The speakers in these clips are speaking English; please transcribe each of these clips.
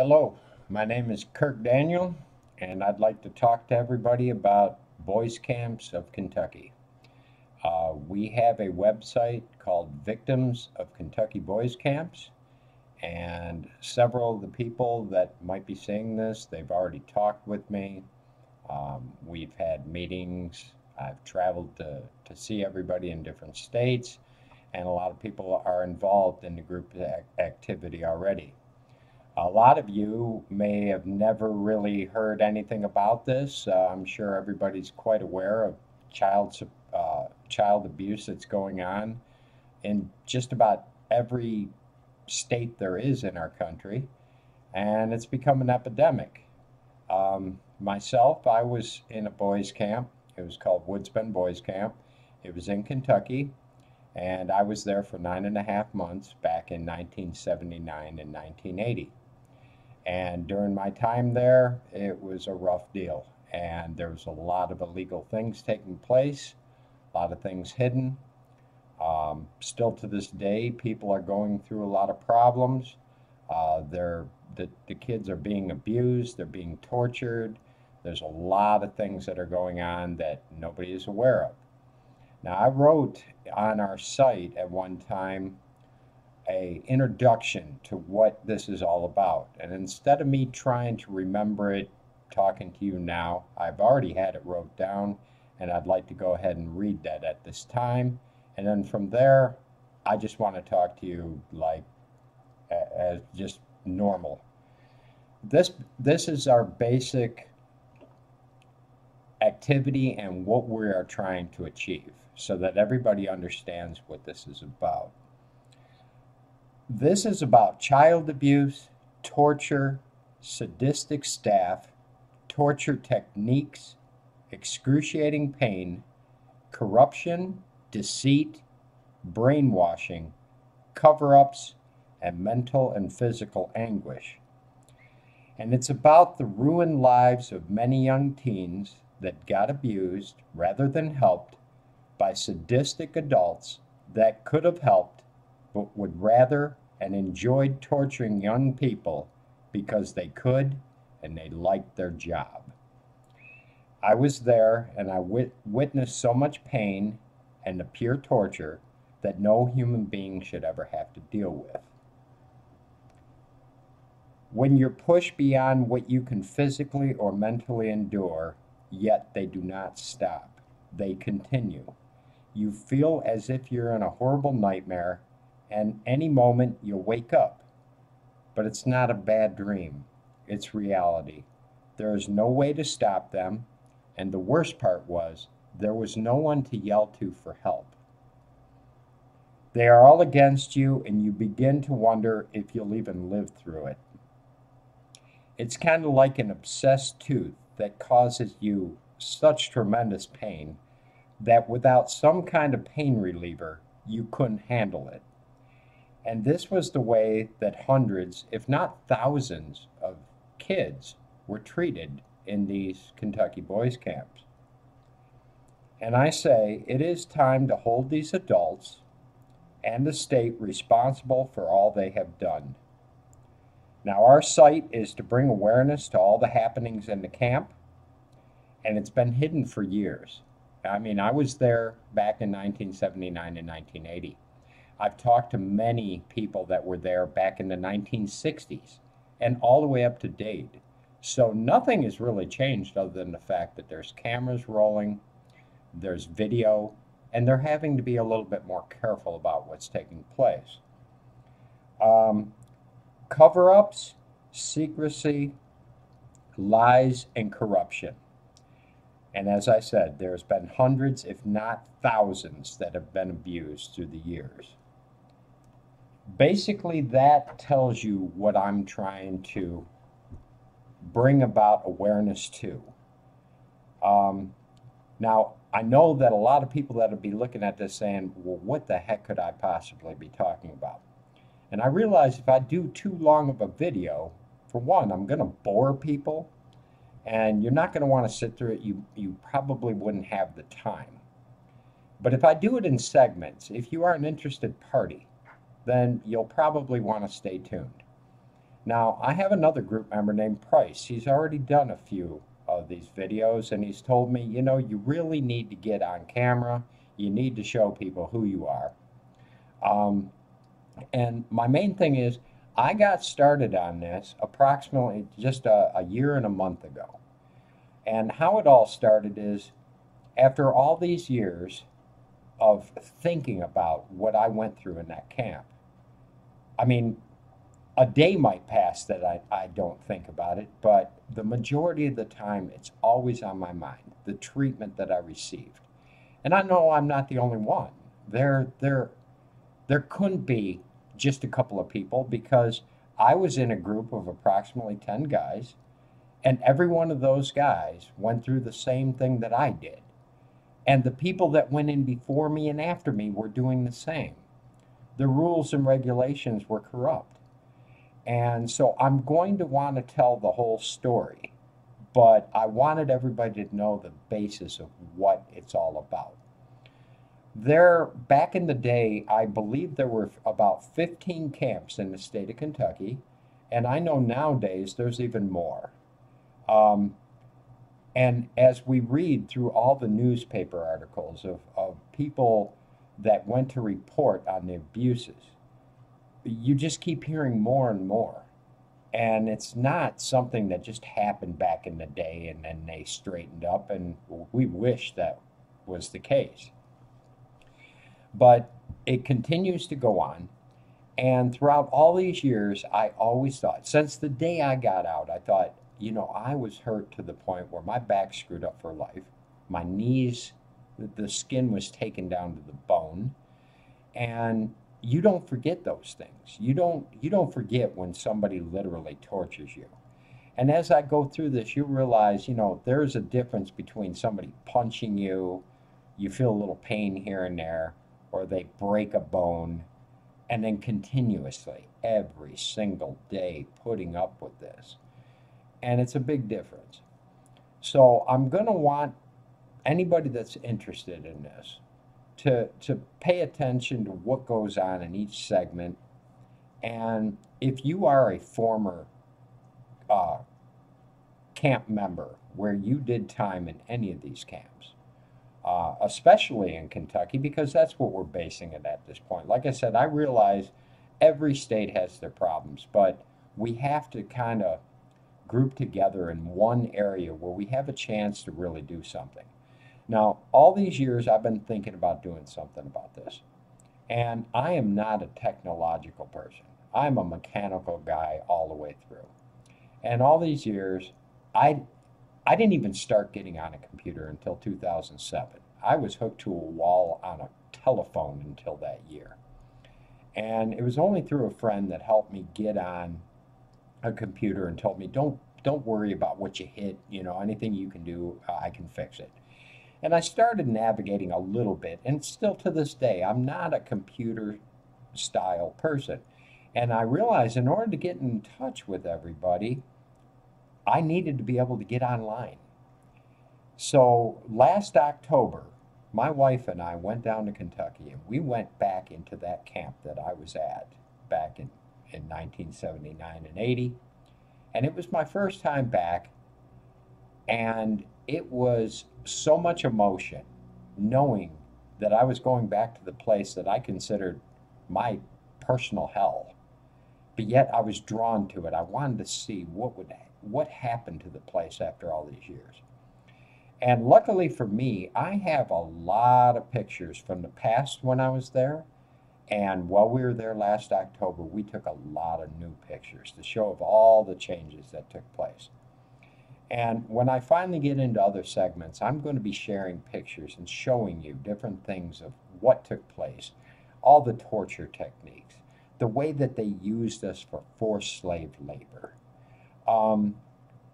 Hello, my name is Kirk Daniel, and I'd like to talk to everybody about boys camps of Kentucky. We have a website called Victims of Kentucky Boys Camps, and several of the people that might be seeing this, they've already talked with me. We've had meetings. I've traveled to see everybody in different states, and a lot of people are involved in the group activity already. A lot of you may have never really heard anything about this. I'm sure everybody's quite aware of child abuse that's going on in just about every state there is in our country, and it's become an epidemic. Myself, I was in a boys' camp. It was called Woodsbend Boys Camp. It was in Kentucky, and I was there for 9.5 months back in 1979 and 1980. And during my time there, it was a rough deal. And there was a lot of illegal things taking place, a lot of things hidden. Still to this day, people are going through a lot of problems. The kids are being abused, they're being tortured. There's a lot of things that are going on that nobody is aware of. Now, I wrote on our site at one time a introduction to what this is all about. And instead of me trying to remember it, talking to you now, I've already had it wrote down, and I'd like to go ahead and read that at this time. And then from there, I just want to talk to you like as just normal. This is our basic activity and what we are trying to achieve so that everybody understands what this is about. This is about child abuse, torture, sadistic staff, torture techniques, excruciating pain, corruption, deceit, brainwashing, cover-ups, and mental and physical anguish. And it's about the ruined lives of many young teens that got abused rather than helped by sadistic adults that could have helped but would rather and enjoyed torturing young people because they could and they liked their job. I was there, and I witnessed so much pain and the pure torture that no human being should ever have to deal with. When you're pushed beyond what you can physically or mentally endure, yet they do not stop. They continue. You feel as if you're in a horrible nightmare, and any moment you'll wake up. But it's not a bad dream. It's reality. There is no way to stop them, and the worst part was, there was no one to yell to for help. They are all against you, and you begin to wonder if you'll even live through it. It's kind of like an obsessed tooth that causes you such tremendous pain that without some kind of pain reliever, you couldn't handle it. And this was the way that hundreds, if not thousands, of kids were treated in these Kentucky boys' camps. And I say it is time to hold these adults and the state responsible for all they have done. Now, our site is to bring awareness to all the happenings in the camp, and it's been hidden for years. I mean, I was there back in 1979 and 1980. I've talked to many people that were there back in the 1960s and all the way up to date. So nothing has really changed other than the fact that there's cameras rolling, there's video, and they're having to be a little bit more careful about what's taking place. Cover-ups, secrecy, lies, and corruption. And as I said, there's been hundreds, if not thousands, that have been abused through the years. Basically, that tells you what I'm trying to bring about awareness to. Now, I know that a lot of people that will be looking at this saying, well, what the heck could I possibly be talking about? And I realize if I do too long of a video, for one, I'm going to bore people, and you're not going to want to sit through it. You probably wouldn't have the time. But if I do it in segments, if you are an interested party, then you'll probably want to stay tuned. Now, I have another group member named Price. He's already done a few of these videos, and he's told me, you know, you really need to get on camera. You need to show people who you are. Um, and my main thing is, I got started on this approximately just a year and a month ago. And how it all started is after all these years of thinking about what I went through in that camp. I mean, a day might pass that I don't think about it, but the majority of the time it's always on my mind, the treatment that I received. And I know I'm not the only one. There couldn't be just a couple of people because I was in a group of approximately 10 guys, and every one of those guys went through the same thing that I did. And the people that went in before me and after me were doing the same. The rules and regulations were corrupt. And so I'm going to want to tell the whole story, but I wanted everybody to know the basis of what it's all about. Back in the day, I believe there were about 15 camps in the state of Kentucky, and I know nowadays there's even more. Um, and as we read through all the newspaper articles of people that went to report on the abuses, you just keep hearing more and more. And it's not something that just happened back in the day and then they straightened up, and we wish that was the case. But it continues to go on. And throughout all these years, I always thought, since the day I got out, I thought, you know, I was hurt to the point where my back screwed up for life. My knees, the skin was taken down to the bone. And you don't forget those things. You don't forget when somebody literally tortures you. And as I go through this, you realize, you know, there's a difference between somebody punching you, you feel a little pain here and there, or they break a bone, and then continuously, every single day, putting up with this. And it's a big difference. So I'm going to want anybody that's interested in this to pay attention to what goes on in each segment. And if you are a former uh, camp member where you did time in any of these camps, especially in Kentucky, because that's what we're basing it at this point. Like I said, I realize every state has their problems, but we have to kind of group together in one area where we have a chance to really do something. Now, all these years I've been thinking about doing something about this, and I am not a technological person. I'm a mechanical guy all the way through. And all these years, I I didn't even start getting on a computer until 2007. I was hooked to a wall on a telephone until that year. And it was only through a friend that helped me get on a computer and told me, don't worry about what you hit, anything you can do, I can fix it. And I started navigating a little bit, and still to this day, I'm not a computer style person. And I realized in order to get in touch with everybody, I needed to be able to get online. So last October, my wife and I went down to Kentucky, and we went back into that camp that I was at back in 1979 and 80. And it was my first time back, and it was so much emotion knowing that I was going back to the place that I considered my personal hell. But yet I was drawn to it. I wanted to see what happened to the place after all these years. And luckily for me, I have a lot of pictures from the past when I was there. And while we were there last October, we took a lot of new pictures to show of all the changes that took place. And when I finally get into other segments, I'm going to be sharing pictures and showing you different things of what took place, all the torture techniques, the way that they used us for forced slave labor.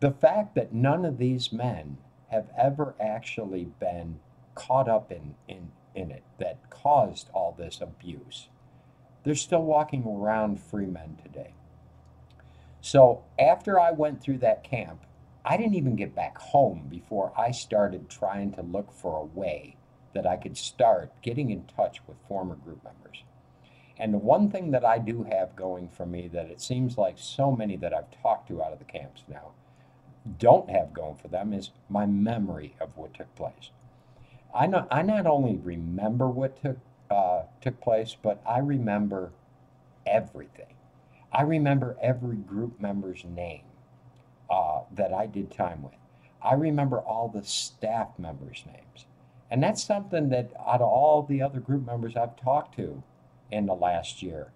The fact that none of these men have ever actually been caught up in it that caused all this abuse. They're still walking around free men today. So after I went through that camp, I didn't even get back home before I started trying to look for a way that I could start getting in touch with former group members. And the one thing that I do have going for me that it seems like so many that I've talked to out of the camps now don't have going for them is my memory of what took place. I not only remember what took place, but I remember everything. I remember every group member's name that I did time with. I remember all the staff members' names. And that's something that out of all the other group members I've talked to in the last year,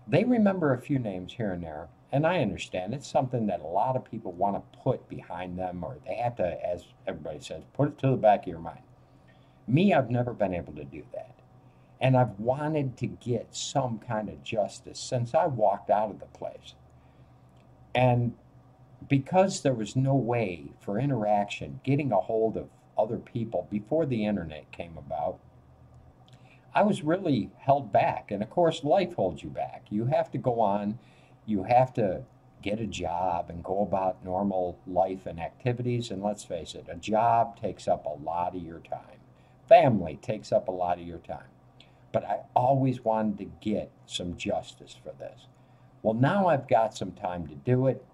they remember a few names here and there. And I understand it's something that a lot of people want to put behind them, or they have to, as everybody says, put it to the back of your mind. Me, I've never been able to do that. And I've wanted to get some kind of justice since I walked out of the place. And because there was no way for interaction, getting a hold of other people before the internet came about, I was really held back. And of course, life holds you back. You have to go on, you have to get a job and go about normal life and activities. And let's face it, a job takes up a lot of your time. Family takes up a lot of your time. But I always wanted to get some justice for this. Well, now I've got some time to do it.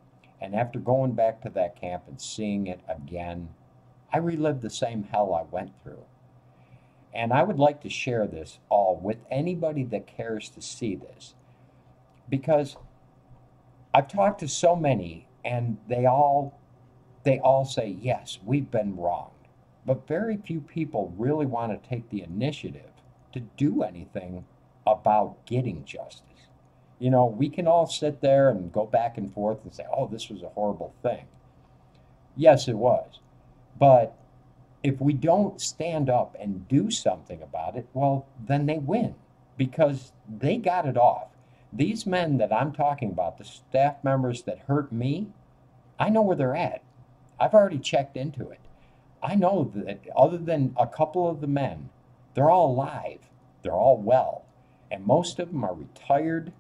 And after going back to that camp and seeing it again, I relived the same hell I went through. And I would like to share this all with anybody that cares to see this. Because I've talked to so many, and they all say, yes, we've been wronged. But very few people really want to take the initiative to do anything about getting justice. You know, we can all sit there and go back and forth and say, oh, this was a horrible thing. Yes, it was. But if we don't stand up and do something about it, well, then they win because they got it off. These men that I'm talking about, the staff members that hurt me, I know where they're at. I've already checked into it. I know that other than a couple of the men, they're all alive. They're all well. And most of them are retired.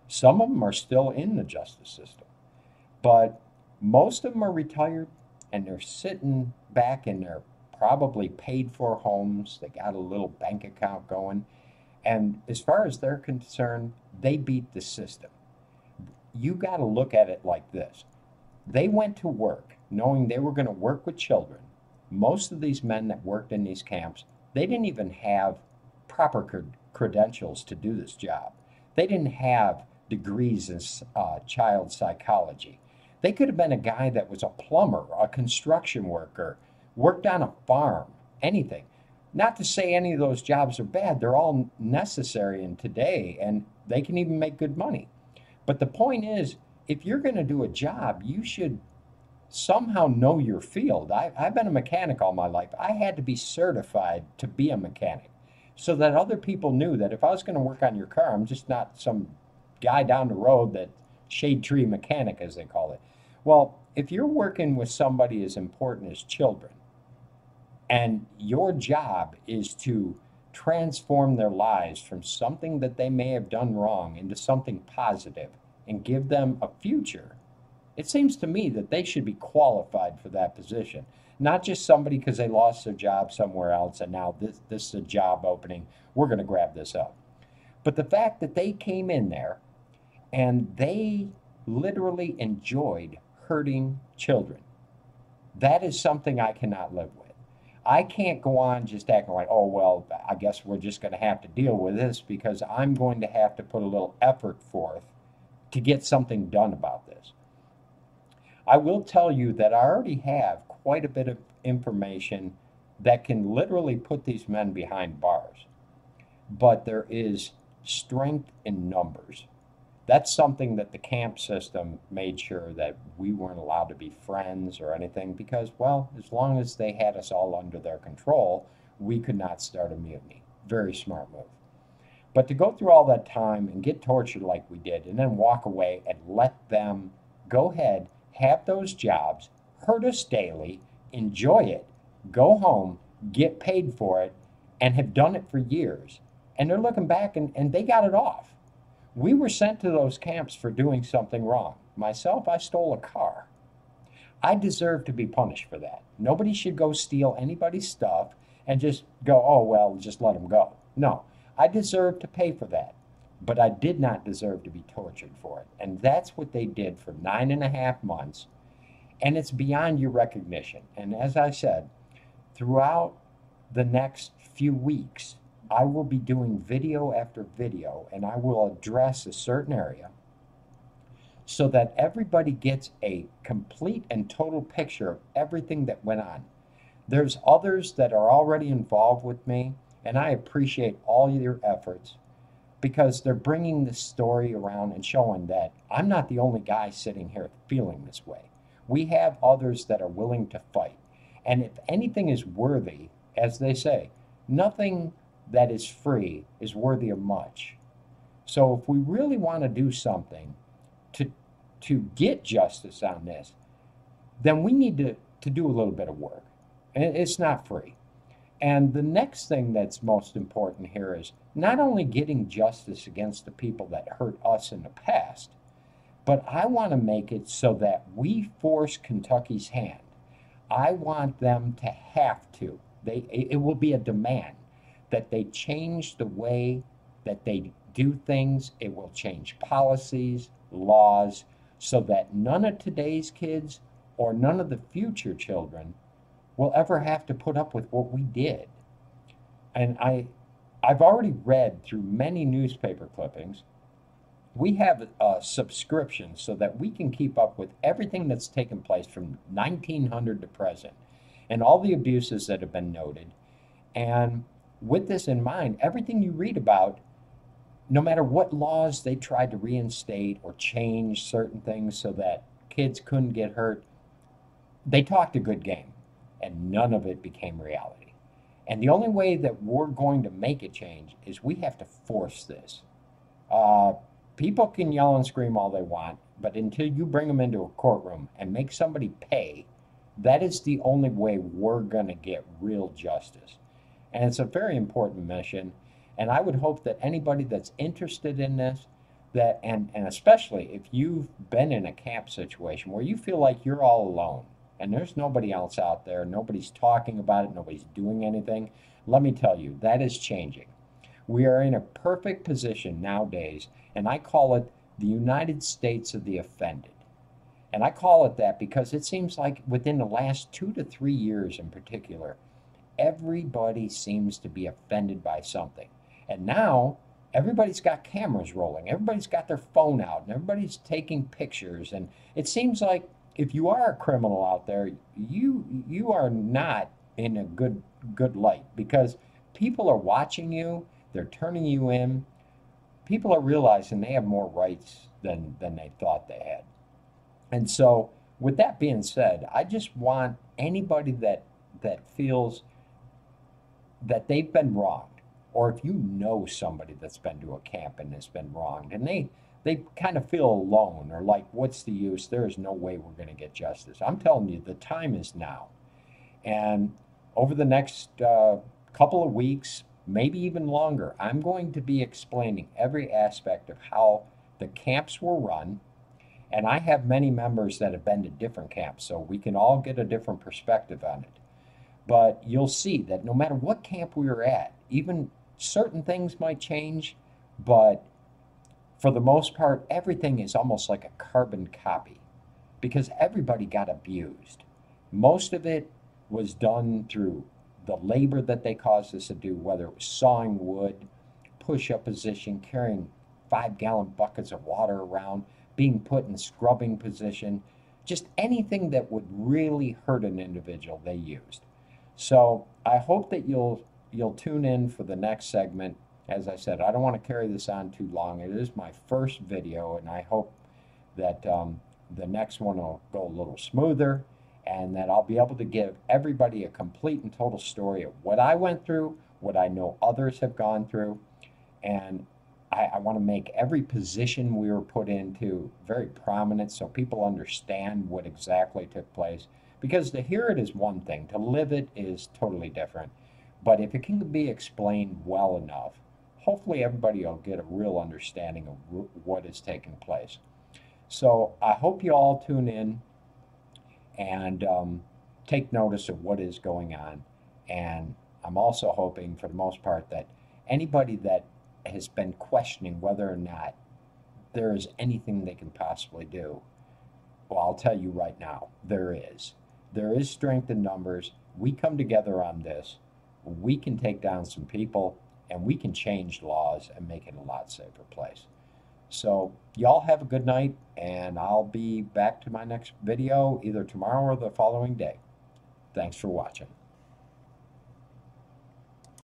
Some of them are still in the justice system. But most of them are retired, and they're sitting back in their probably paid for homes. They got a little bank account going. And as far as they're concerned, they beat the system. You got to look at it like this. They went to work knowing they were going to work with children. Most of these men that worked in these camps, they didn't even have proper credentials to do this job. They didn't have degrees in child psychology. They could have been a guy that was a plumber, a construction worker, worked on a farm, anything. Not to say any of those jobs are bad. They're all necessary in today, and they can even make good money. But the point is, if you're going to do a job, you should somehow know your field. I've been a mechanic all my life. I had to be certified to be a mechanic so that other people knew that if I was going to work on your car, I'm just not some guy down the road that shade tree mechanic, as they call it. Well, if you're working with somebody as important as children, and your job is to transform their lives from something that they may have done wrong into something positive and give them a future, it seems to me that they should be qualified for that position. Not just somebody because they lost their job somewhere else and now this is a job opening, we're going to grab this up. But the fact that they came in there and they literally enjoyed hurting children, that is something I cannot live with. I can't go on just acting like, oh, well, I guess we're just going to have to deal with this because I'm going to have to put a little effort forth to get something done about this. I will tell you that I already have quite a bit of information that can literally put these men behind bars. But there is strength in numbers. That's something that the camp system made sure that we weren't allowed to be friends or anything because, well, as long as they had us all under their control, we could not start a mutiny. Very smart move. But to go through all that time and get tortured like we did and then walk away and let them go ahead, have those jobs, hurt us daily, enjoy it, go home, get paid for it, and have done it for years. And they're looking back and they got it off. We were sent to those camps for doing something wrong. Myself, I stole a car. I deserve to be punished for that. Nobody should go steal anybody's stuff and just go, oh, well, just let them go. No, I deserve to pay for that. but I did not deserve to be tortured for it. And that's what they did for 9.5 months. And it's beyond your recognition. And as I said, throughout the next few weeks, I will be doing video after video, and I will address a certain area so that everybody gets a complete and total picture of everything that went on. There's others that are already involved with me, and I appreciate all your efforts because they're bringing this story around and showing that I'm not the only guy sitting here feeling this way. We have others that are willing to fight. And if anything is worthy, as they say, nothing that is free is worthy of much. So if we really want to do something to get justice on this, then we need to do a little bit of work. And it's not free. And the next thing that's most important here is not only getting justice against the people that hurt us in the past, but I want to make it so that we force Kentucky's hand. I want them to have to. It will be a demand that they change the way that they do things. It will change policies, laws, so that none of today's kids or none of the future children will ever have to put up with what we did. And I've already read through many newspaper clippings. We have a subscription so that we can keep up with everything that's taken place from 1900 to present and all the abuses that have been noted. And with this in mind, everything you read about, no matter what laws they tried to reinstate or change certain things so that kids couldn't get hurt, they talked a good game, and none of it became reality. And the only way that we're going to make a change is we have to force this. People can yell and scream all they want, but until you bring them into a courtroom and make somebody pay, that is the only way we're going to get real justice. And it's a very important mission. And I would hope that anybody that's interested in this, and especially if you've been in a camp situation where you feel like you're all alone and there's nobody else out there, nobody's talking about it, nobody's doing anything, let me tell you, that is changing. We are in a perfect position nowadays, and I call it the United States of the offended. And I call it that because it seems like within the last 2 to 3 years in particular, everybody seems to be offended by something. And now everybody's got cameras rolling, everybody's got their phone out, and everybody's taking pictures. And it seems like if you are a criminal out there, you are not in a good light because people are watching you, they're turning you in. People are realizing they have more rights than they thought they had. And so with that being said, I just want anybody that feels that they've been wronged, or if you know somebody that's been to a camp and has been wronged, and they kind of feel alone or like, what's the use? There is no way we're going to get justice. I'm telling you, the time is now. And over the next couple of weeks, maybe even longer, I'm going to be explaining every aspect of how the camps were run. And I have many members that have been to different camps, so we can all get a different perspective on it. But you'll see that no matter what camp we were at, even certain things might change, but for the most part, everything is almost like a carbon copy because everybody got abused. Most of it was done through the labor that they caused us to do, whether it was sawing wood, push-up position, carrying 5-gallon buckets of water around, being put in scrubbing position, just anything that would really hurt an individual they used. So I hope that you'll tune in for the next segment. As I said, I don't want to carry this on too long. It is my first video, and I hope that the next one will go a little smoother and that I'll be able to give everybody a complete and total story of what I went through, what I know others have gone through, and I want to make every position we were put into very prominent so people understand what exactly took place. Because to hear it is one thing, to live it is totally different. But if it can be explained well enough, hopefully everybody will get a real understanding of what is taking place. So I hope you all tune in and take notice of what is going on. And I'm also hoping, for the most part, that anybody that has been questioning whether or not there is anything they can possibly do. Well, I'll tell you right now, there is. There is strength in numbers. We come together on this. We can take down some people, and we can change laws and make it a lot safer place. So y'all have a good night, and I'll be back to my next video either tomorrow or the following day. Thanks for watching.